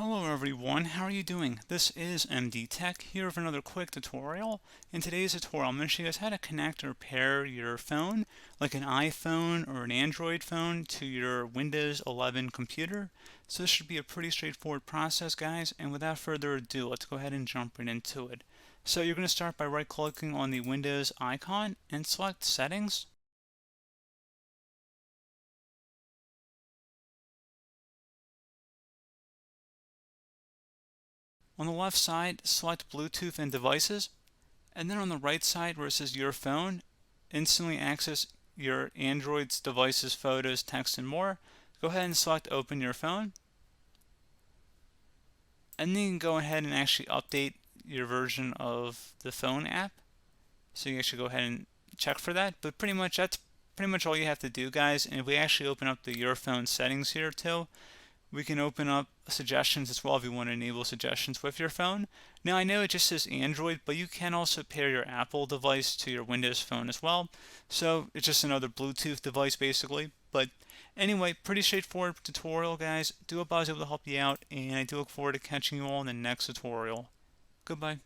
Hello everyone, how are you doing? This is MD Tech here with another quick tutorial. In today's tutorial, I'm going to show you guys how to connect or pair your phone, like an iPhone or an Android phone, to your Windows 11 computer. So this should be a pretty straightforward process, guys, and without further ado, let's go ahead and jump right into it. So you're going to start by right-clicking on the Windows icon and select Settings. On the left side, select Bluetooth and Devices, and then on the right side where it says Your Phone, instantly access your Android's devices, photos, text, and more. Go ahead and select Open Your Phone, and then you can go ahead and actually update your version of the phone app. So you actually go ahead and check for that, but that's pretty much all you have to do, guys. And if we actually open up the Your Phone settings here too, we can open up suggestions as well if you want to enable suggestions with your phone. Now I know it just says Android, but you can also pair your Apple device to your Windows phone as well. So it's just another Bluetooth device basically. But anyway, pretty straightforward tutorial, guys. Do hope I was able to help you out, and I do look forward to catching you all in the next tutorial. Goodbye.